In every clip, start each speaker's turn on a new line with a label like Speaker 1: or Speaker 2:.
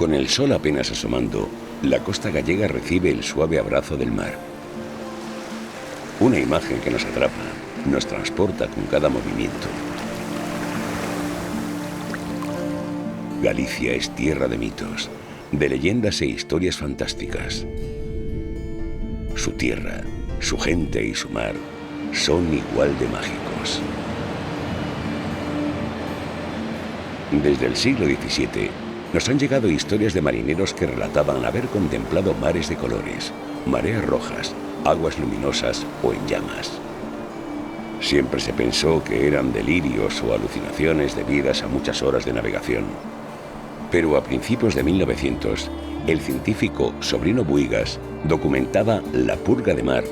Speaker 1: Con el sol apenas asomando, la costa gallega recibe el suave abrazo del mar. Una imagen que nos atrapa, nos transporta con cada movimiento. Galicia es tierra de mitos, de leyendas e historias fantásticas. Su tierra, su gente y su mar son igual de mágicos. Desde el siglo XVII nos han llegado historias de marineros que relataban haber contemplado mares de colores, mareas rojas, aguas luminosas o en llamas. Siempre se pensó que eran delirios o alucinaciones debidas a muchas horas de navegación. Pero a principios de 1900, el científico Sobrino Buigas documentaba la purga de mar,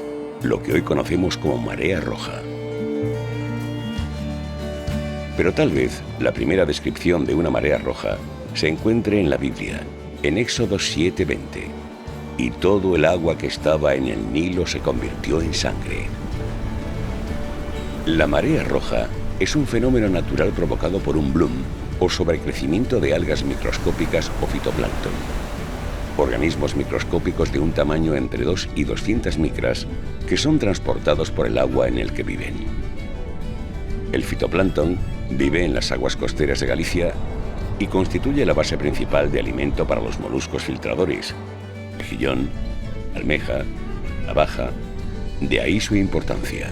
Speaker 1: lo que hoy conocemos como marea roja. Pero tal vez la primera descripción de una marea roja se encuentre en la Biblia, en Éxodo 7:20. Y todo el agua que estaba en el Nilo se convirtió en sangre. La marea roja es un fenómeno natural provocado por un bloom o sobrecrecimiento de algas microscópicas o fitoplancton. Organismos microscópicos de un tamaño entre 2 y 200 micras que son transportados por el agua en el que viven. El fitoplancton vive en las aguas costeras de Galicia y constituye la base principal de alimento para los moluscos filtradores, mejillón, almeja, navaja, de ahí su importancia.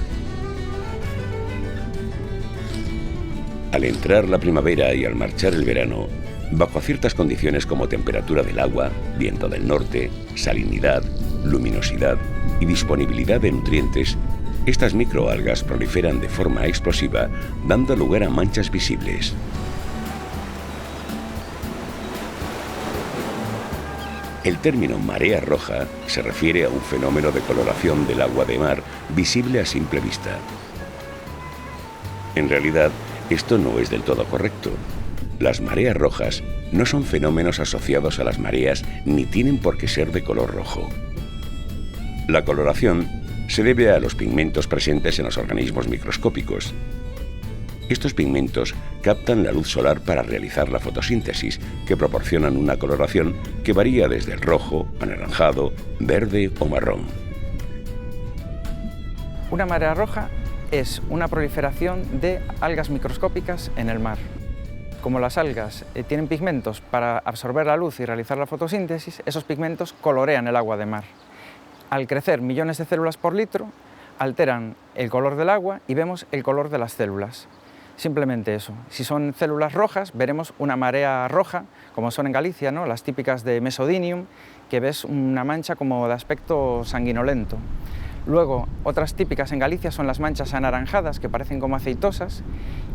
Speaker 1: Al entrar la primavera y al marchar el verano, bajo ciertas condiciones como temperatura del agua, viento del norte, salinidad, luminosidad y disponibilidad de nutrientes, estas microalgas proliferan de forma explosiva, dando lugar a manchas visibles. El término marea roja se refiere a un fenómeno de coloración del agua de mar visible a simple vista. En realidad, esto no es del todo correcto. Las mareas rojas no son fenómenos asociados a las mareas ni tienen por qué ser de color rojo. La coloración se debe a los pigmentos presentes en los organismos microscópicos. Estos pigmentos captan la luz solar para realizar la fotosíntesis, que proporcionan una coloración que varía desde el rojo, anaranjado, verde o marrón.
Speaker 2: Una marea roja es una proliferación de algas microscópicas en el mar. Como las algas tienen pigmentos para absorber la luz y realizar la fotosíntesis, esos pigmentos colorean el agua de mar. Al crecer millones de células por litro, alteran el color del agua y vemos el color de las células. Simplemente eso. Si son células rojas, veremos una marea roja, como son en Galicia, ¿no? Las típicas de Mesodinium, que ves una mancha como de aspecto sanguinolento. Luego, otras típicas en Galicia son las manchas anaranjadas, que parecen como aceitosas,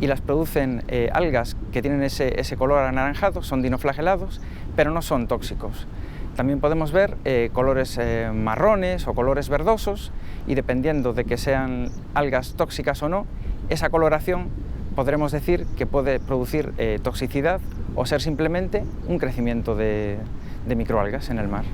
Speaker 2: y las producen algas que tienen ese color anaranjado, son dinoflagelados, pero no son tóxicos. También podemos ver colores marrones o colores verdosos, y dependiendo de que sean algas tóxicas o no, esa coloración podremos decir que puede producir toxicidad o ser simplemente un crecimiento de microalgas en el mar.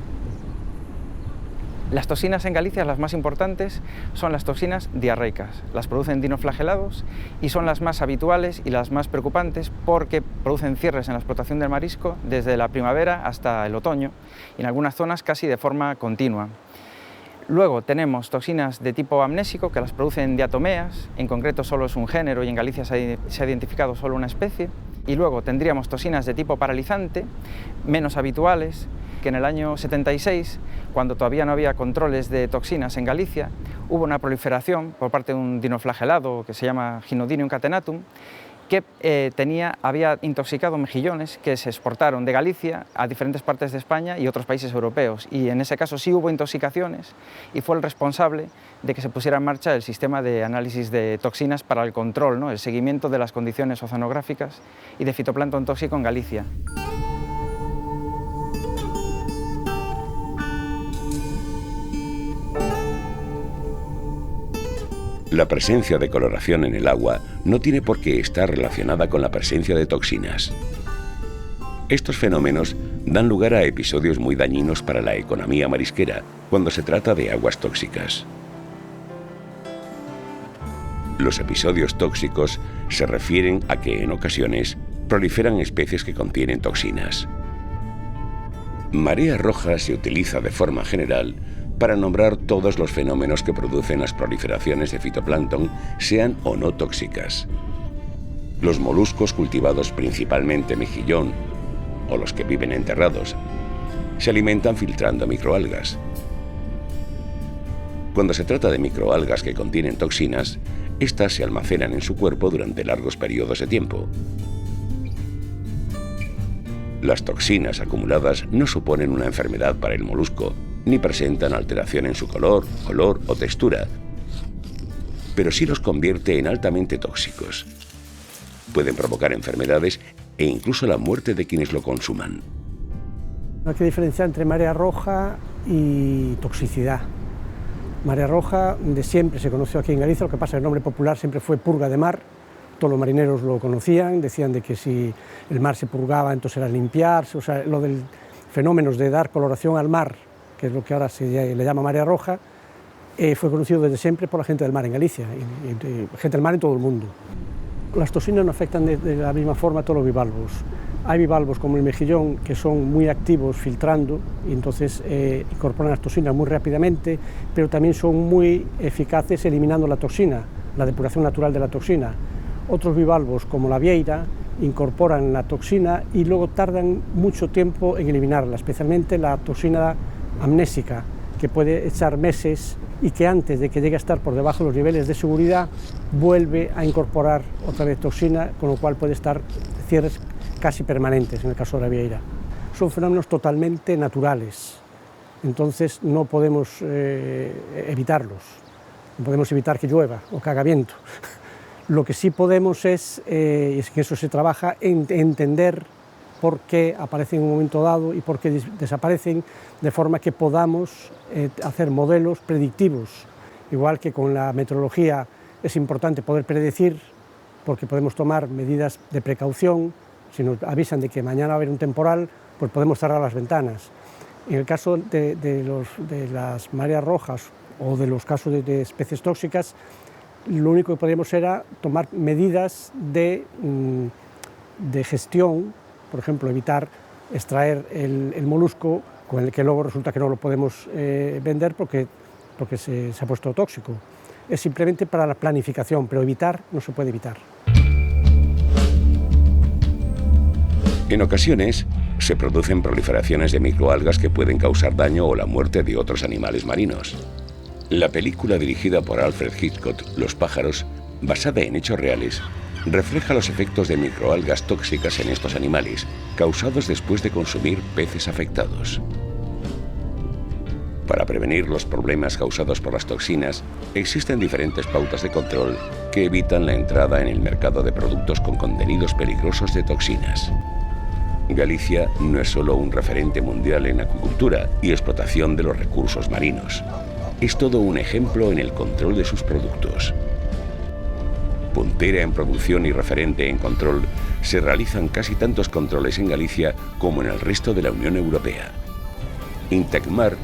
Speaker 2: Las toxinas en Galicia, las más importantes, son las toxinas diarreicas. Las producen dinoflagelados y son las más habituales y las más preocupantes porque producen cierres en la explotación del marisco desde la primavera hasta el otoño y en algunas zonas casi de forma continua. Luego tenemos toxinas de tipo amnésico que las producen diatomeas, en concreto solo es un género y en Galicia se ha identificado solo una especie. Y luego tendríamos toxinas de tipo paralizante, menos habituales, que en el año 76, cuando todavía no había controles de toxinas en Galicia, hubo una proliferación por parte de un dinoflagelado que se llama Gynodinium catenatum, que había intoxicado mejillones que se exportaron de Galicia a diferentes partes de España y otros países europeos. Y en ese caso sí hubo intoxicaciones y fue el responsable de que se pusiera en marcha el sistema de análisis de toxinas para el control, ¿no? El seguimiento de las condiciones oceanográficas y de fitoplancton tóxico en Galicia.
Speaker 1: La presencia de coloración en el agua no tiene por qué estar relacionada con la presencia de toxinas. Estos fenómenos dan lugar a episodios muy dañinos para la economía marisquera cuando se trata de aguas tóxicas. Los episodios tóxicos se refieren a que en ocasiones proliferan especies que contienen toxinas. Marea roja se utiliza de forma general para nombrar todos los fenómenos que producen las proliferaciones de fitoplancton, sean o no tóxicas. Los moluscos cultivados, principalmente mejillón, o los que viven enterrados, se alimentan filtrando microalgas. Cuando se trata de microalgas que contienen toxinas, estas se almacenan en su cuerpo durante largos periodos de tiempo. Las toxinas acumuladas no suponen una enfermedad para el molusco, ni presentan alteración en su color, olor o textura, pero sí los convierte en altamente tóxicos. Pueden provocar enfermedades e incluso la muerte de quienes lo consuman.
Speaker 3: Hay que diferenciar entre marea roja y toxicidad. Marea roja de siempre se conoció aquí en Galicia, lo que pasa es que el nombre popular siempre fue purga de mar. Todos los marineros lo conocían, decían de que si el mar se purgaba entonces era limpiarse, o sea, lo del fenómeno de dar coloración al mar, que es lo que ahora se le llama marea roja, fue conocido desde siempre por la gente del mar en Galicia, y gente del mar en todo el mundo. Las toxinas no afectan de la misma forma a todos los bivalvos. Hay bivalvos como el mejillón que son muy activos filtrando y entonces incorporan las toxinas muy rápidamente, pero también son muy eficaces eliminando la toxina, la depuración natural de la toxina. Otros bivalvos como la vieira incorporan la toxina y luego tardan mucho tiempo en eliminarla, especialmente la toxina amnésica, que puede echar meses y que antes de que llegue a estar por debajo de los niveles de seguridad vuelve a incorporar otra vez toxina, con lo cual puede estar cierres casi permanentes en el caso de la vieira. Son fenómenos totalmente naturales, entonces no podemos evitarlos, no podemos evitar que llueva o que haga viento. Lo que sí podemos es que eso se trabaja, en entender por qué aparecen en un momento dado y por qué desaparecen, de forma que podamos hacer modelos predictivos. Igual que con la meteorología es importante poder predecir, porque podemos tomar medidas de precaución. Si nos avisan de que mañana va a haber un temporal, pues podemos cerrar las ventanas. En el caso de las mareas rojas o de los casos de especies tóxicas, lo único que podríamos era tomar medidas de gestión, por ejemplo, evitar extraer el molusco con el que luego resulta que no lo podemos vender porque se ha puesto tóxico. Es simplemente para la planificación, pero evitar no se puede evitar.
Speaker 1: En ocasiones, se producen proliferaciones de microalgas que pueden causar daño o la muerte de otros animales marinos. La película dirigida por Alfred Hitchcock, Los pájaros, basada en hechos reales, refleja los efectos de microalgas tóxicas en estos animales, causados después de consumir peces afectados. Para prevenir los problemas causados por las toxinas, existen diferentes pautas de control que evitan la entrada en el mercado de productos con contenidos peligrosos de toxinas. Galicia no es solo un referente mundial en acuicultura y explotación de los recursos marinos. Es todo un ejemplo en el control de sus productos. Puntera en producción y referente en control, se realizan casi tantos controles en Galicia como en el resto de la Unión Europea. Intecmar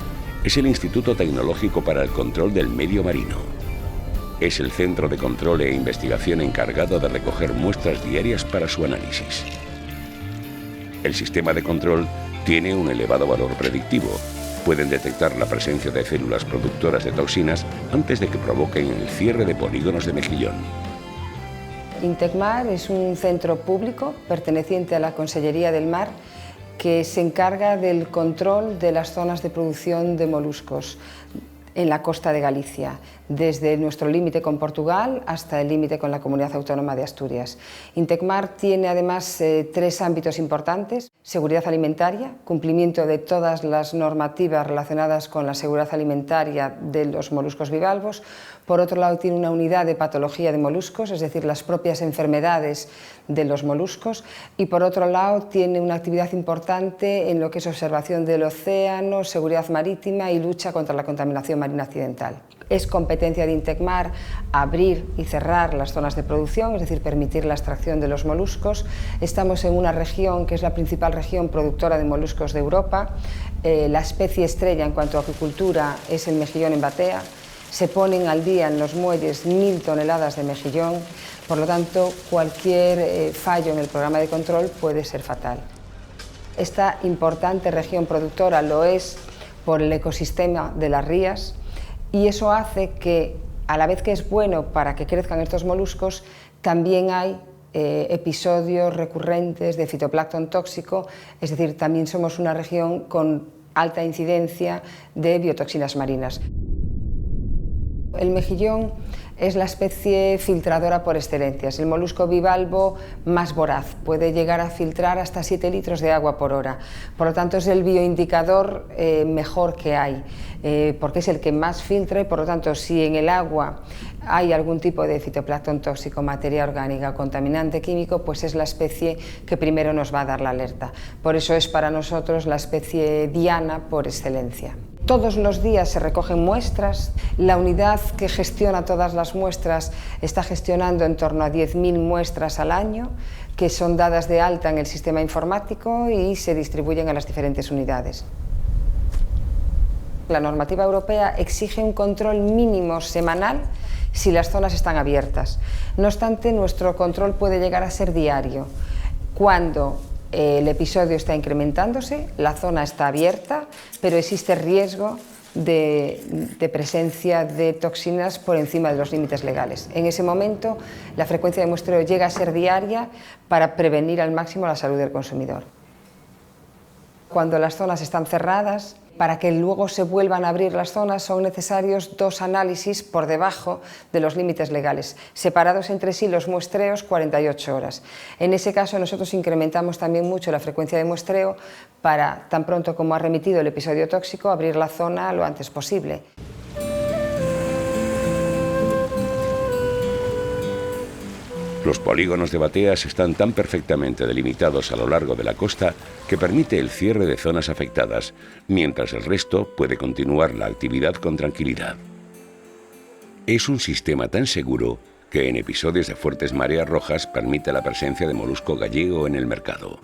Speaker 1: es el Instituto Tecnológico para el Control del Medio Marino. Es el centro de control e investigación encargado de recoger muestras diarias para su análisis. El sistema de control tiene un elevado valor predictivo. Pueden detectar la presencia de células productoras de toxinas antes de que provoquen el cierre de polígonos de mejillón.
Speaker 4: Intecmar es un centro público perteneciente a la Consellería del Mar que se encarga del control de las zonas de producción de moluscos en la costa de Galicia, desde nuestro límite con Portugal hasta el límite con la Comunidad Autónoma de Asturias. Intecmar tiene además tres ámbitos importantes: seguridad alimentaria, cumplimiento de todas las normativas relacionadas con la seguridad alimentaria de los moluscos bivalvos. Por otro lado, tiene una unidad de patología de moluscos, es decir, las propias enfermedades de los moluscos, y por otro lado tiene una actividad importante en lo que es observación del océano, seguridad marítima y lucha contra la contaminación marina accidental. Es competencia de Intecmar abrir y cerrar las zonas de producción, es decir, permitir la extracción de los moluscos. Estamos en una región que es la principal región productora de moluscos de Europa. La especie estrella en cuanto a acuicultura es el mejillón en batea. Se ponen al día en los muelles 1000 toneladas de mejillón, por lo tanto, cualquier fallo en el programa de control puede ser fatal. esta importante región productora, lo es por el ecosistema de las rías, y eso hace que, a la vez que es bueno para que crezcan estos moluscos, también hay episodios recurrentes de fitoplancton tóxico, es decir, también somos una región con alta incidencia de biotoxinas marinas. El mejillón es la especie filtradora por excelencia, es el molusco bivalvo más voraz, puede llegar a filtrar hasta 7 litros de agua por hora, por lo tanto es el bioindicador mejor que hay, porque es el que más filtra y por lo tanto si en el agua hay algún tipo de fitoplancton tóxico, materia orgánica o contaminante químico, pues es la especie que primero nos va a dar la alerta. Por eso es para nosotros la especie diana por excelencia. Todos los días se recogen muestras, la unidad que gestiona todas las muestras está gestionando en torno a 10.000 muestras al año, que son dadas de alta en el sistema informático y se distribuyen a las diferentes unidades. La normativa europea exige un control mínimo semanal si las zonas están abiertas. No obstante, nuestro control puede llegar a ser diario. Cuando el episodio está incrementándose, la zona está abierta, pero existe riesgo de presencia de toxinas por encima de los límites legales. En ese momento, la frecuencia de muestreo llega a ser diaria para prevenir al máximo la salud del consumidor. Cuando las zonas están cerradas, para que luego se vuelvan a abrir las zonas son necesarios 2 análisis por debajo de los límites legales, separados entre sí los muestreos 48 horas. En ese caso nosotros incrementamos también mucho la frecuencia de muestreo para, tan pronto como ha remitido el episodio tóxico, abrir la zona lo antes posible.
Speaker 1: Los polígonos de bateas están tan perfectamente delimitados a lo largo de la costa que permite el cierre de zonas afectadas, mientras el resto puede continuar la actividad con tranquilidad. Es un sistema tan seguro que en episodios de fuertes mareas rojas permite la presencia de molusco gallego en el mercado.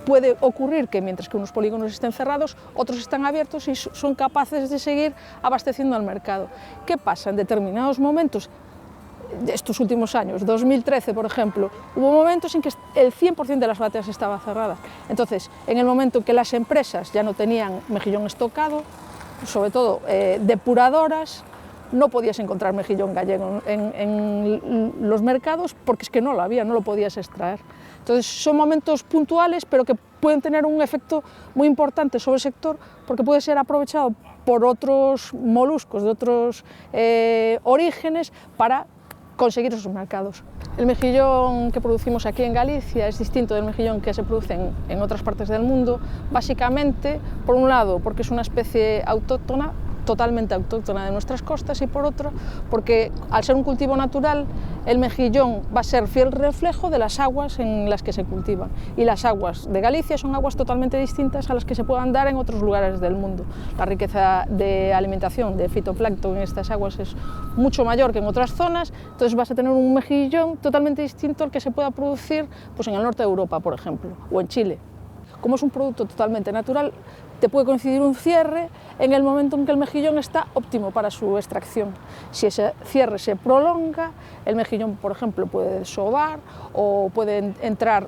Speaker 5: Puede ocurrir que mientras que unos polígonos estén cerrados, otros están abiertos y son capaces de seguir abasteciendo al mercado. ¿Qué pasa? En determinados momentos, de estos últimos años, 2013 por ejemplo, hubo momentos en que el 100% de las bateas estaba cerrada. Entonces, en el momento en que las empresas ya no tenían mejillón estocado, sobre todo depuradoras, no podías encontrar mejillón gallego en los mercados porque es que no lo había, no lo podías extraer. Entonces, son momentos puntuales, pero que pueden tener un efecto muy importante sobre el sector porque puede ser aprovechado por otros moluscos de otros orígenes para conseguir esos mercados. El mejillón que producimos aquí en Galicia es distinto del mejillón que se produce en otras partes del mundo, básicamente, por un lado, porque es una especie autóctona, totalmente autóctona de nuestras costas, y por otro, porque al ser un cultivo natural, el mejillón va a ser fiel reflejo de las aguas en las que se cultivan. Y las aguas de Galicia son aguas totalmente distintas a las que se puedan dar en otros lugares del mundo. La riqueza de alimentación de fitoplancton en estas aguas es mucho mayor que en otras zonas, entonces vas a tener un mejillón totalmente distinto al que se pueda producir pues, en el norte de Europa, por ejemplo, o en Chile. Como es un producto totalmente natural, te puede coincidir un cierre en el momento en que el mejillón está óptimo para su extracción. Si ese cierre se prolonga, el mejillón, por ejemplo, puede desovar o pueden entrar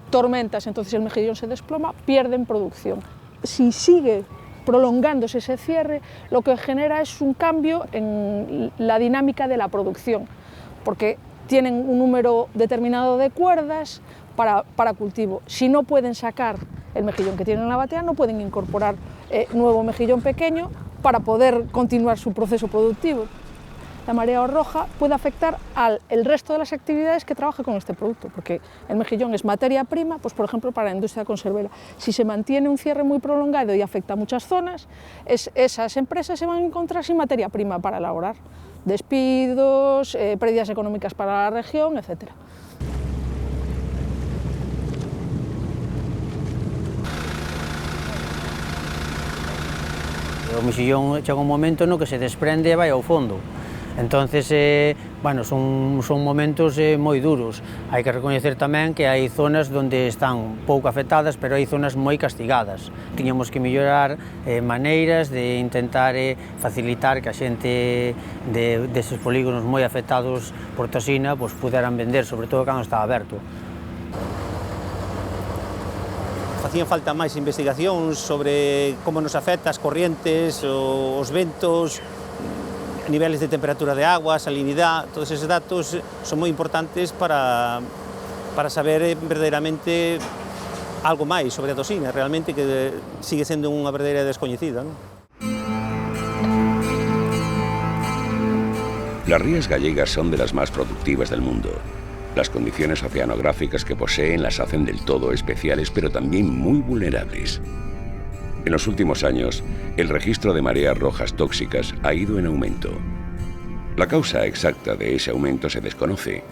Speaker 5: tormentas, entonces el mejillón se desploma, pierden producción. Si sigue prolongándose ese cierre, lo que genera es un cambio en la dinámica de la producción, porque tienen un número determinado de cuerdas para cultivo. Si no pueden sacar el mejillón que tienen en la batea, no pueden incorporar nuevo mejillón pequeño para poder continuar su proceso productivo. La marea roja puede afectar al resto de las actividades que trabaja con este producto, porque el mejillón es materia prima, pues por ejemplo para la industria conservera. Si se mantiene un cierre muy prolongado y afecta a muchas zonas, esas empresas se van a encontrar sin materia prima para elaborar. Despidos, pérdidas económicas para la región, etc.
Speaker 6: O mexillón chega un momento no que se desprende e vai ao fondo. Entonces, bueno, son momentos moi duros. Hai que recoñecer tamén que hai zonas onde están pouco afectadas, pero hai zonas moi castigadas. Tiñamos que mellorar maneiras de intentar facilitar que a xente deses polígonos moi afectados por toxina puderan vender, sobre todo cando está aberto. Facían falta máis investigacións sobre como nos afecta as corrientes, os ventos, niveles de temperatura de agua, salinidade. Todos esos datos son moi importantes para saber verdadeiramente algo máis sobre a toxina, realmente que sigue sendo unha verdadeira descoñecida, non?
Speaker 1: Las rías gallegas son de las más productivas del mundo. Las condiciones oceanográficas que poseen las hacen del todo especiales, pero también muy vulnerables. En los últimos años, el registro de mareas rojas tóxicas ha ido en aumento. La causa exacta de ese aumento se desconoce,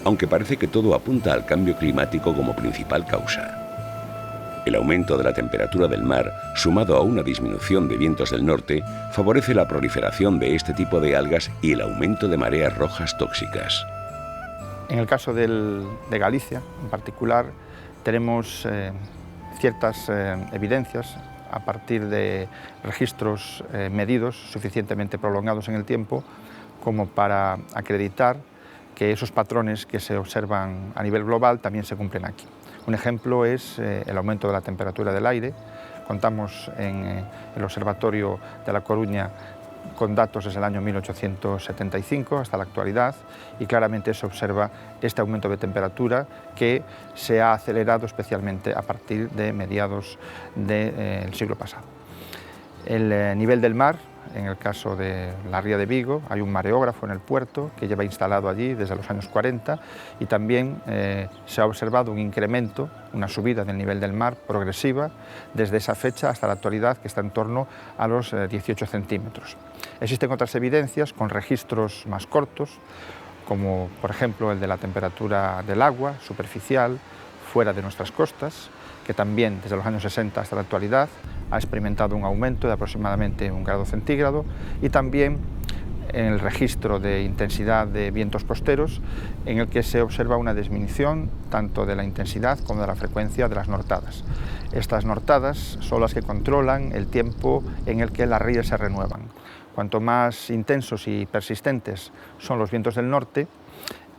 Speaker 1: aunque parece que todo apunta al cambio climático como principal causa. El aumento de la temperatura del mar, sumado a una disminución de vientos del norte, favorece la proliferación de este tipo de algas y el aumento de mareas rojas tóxicas.
Speaker 2: En el caso de Galicia, en particular, tenemos ciertas evidencias a partir de registros medidos suficientemente prolongados en el tiempo como para acreditar que esos patrones que se observan a nivel global también se cumplen aquí. Un ejemplo es el aumento de la temperatura del aire. Contamos en el Observatorio de La Coruña con datos desde el año 1875 hasta la actualidad y claramente se observa este aumento de temperatura que se ha acelerado especialmente a partir de mediados del siglo pasado. El nivel del mar, en el caso de la ría de Vigo, hay un mareógrafo en el puerto que lleva instalado allí desde los años 40 y también se ha observado un incremento, una subida del nivel del mar progresiva desde esa fecha hasta la actualidad, que está en torno a los 18 centímetros. Existen otras evidencias con registros más cortos, como por ejemplo el de la temperatura del agua superficial fuera de nuestras costas, que también desde los años 60 hasta la actualidad ha experimentado un aumento de aproximadamente 1 grado centígrado, y también en el registro de intensidad de vientos costeros, en el que se observa una disminución tanto de la intensidad como de la frecuencia de las nortadas. Estas nortadas son las que controlan el tiempo en el que las rías se renuevan. Cuanto más intensos y persistentes son los vientos del norte,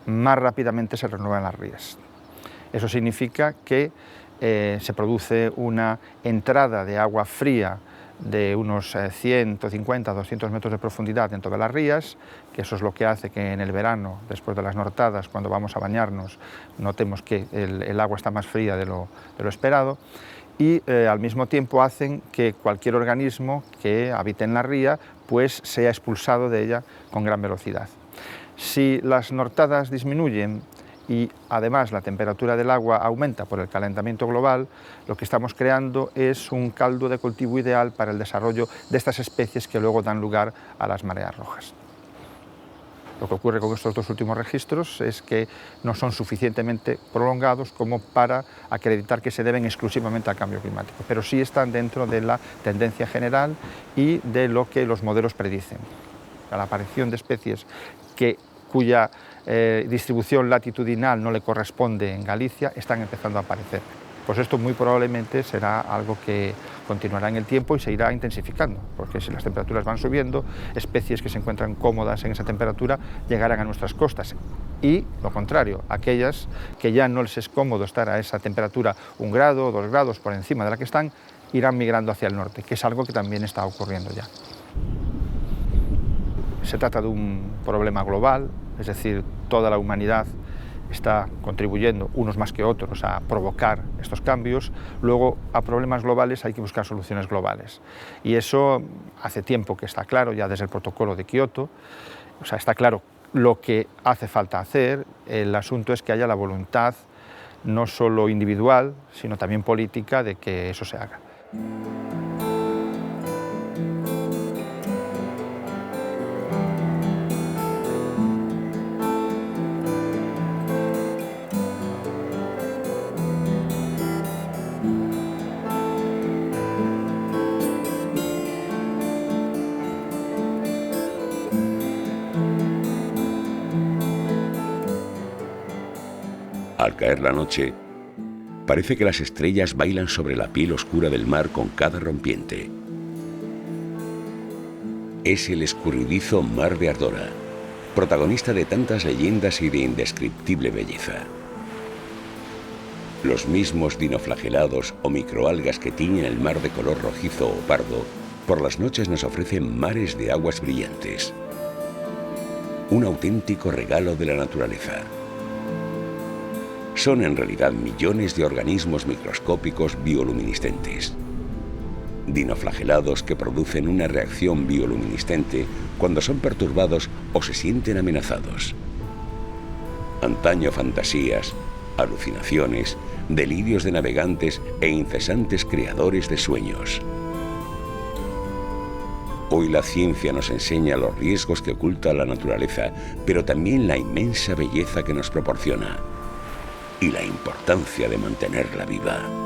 Speaker 2: más rápidamente se renuevan las rías. Eso significa que se produce una entrada de agua fría de unos 150 a 200 metros de profundidad dentro de las rías, que eso es lo que hace que en el verano, después de las nortadas, cuando vamos a bañarnos, notemos que el agua está más fría de lo esperado, y al mismo tiempo hacen que cualquier organismo que habite en la ría pues sea expulsado de ella con gran velocidad. Si las nortadas disminuyen y además la temperatura del agua aumenta por el calentamiento global, lo que estamos creando es un caldo de cultivo ideal para el desarrollo de estas especies que luego dan lugar a las mareas rojas. Lo que ocurre con estos dos últimos registros es que no son suficientemente prolongados como para acreditar que se deben exclusivamente al cambio climático, pero sí están dentro de la tendencia general y de lo que los modelos predicen. La aparición de especies cuya distribución latitudinal no le corresponde en Galicia están empezando a aparecer. Pues esto muy probablemente será algo que continuará en el tiempo y se irá intensificando, porque si las temperaturas van subiendo, especies que se encuentran cómodas en esa temperatura llegarán a nuestras costas. Y lo contrario, aquellas que ya no les es cómodo estar a esa temperatura 1 grado o 2 grados por encima de la que están, irán migrando hacia el norte, que es algo que también está ocurriendo ya. Se trata de un problema global, es decir, toda la humanidad está contribuyendo, unos más que otros, a provocar estos cambios. Luego, a problemas globales hay que buscar soluciones globales. Y eso hace tiempo que está claro, ya desde el protocolo de Kioto. O sea, está claro lo que hace falta hacer. El asunto es que haya la voluntad, no solo individual, sino también política, de que eso se haga.
Speaker 1: Al caer la noche, parece que las estrellas bailan sobre la piel oscura del mar con cada rompiente. Es el escurridizo Mar de Ardora, protagonista de tantas leyendas y de indescriptible belleza. Los mismos dinoflagelados o microalgas que tiñen el mar de color rojizo o pardo, por las noches nos ofrecen mares de aguas brillantes. Un auténtico regalo de la naturaleza. Son en realidad millones de organismos microscópicos bioluminiscentes. Dinoflagelados que producen una reacción bioluminiscente cuando son perturbados o se sienten amenazados. Antaño fantasías, alucinaciones, delirios de navegantes e incesantes creadores de sueños. Hoy la ciencia nos enseña los riesgos que oculta la naturaleza, pero también la inmensa belleza que nos proporciona y la importancia de mantenerla viva.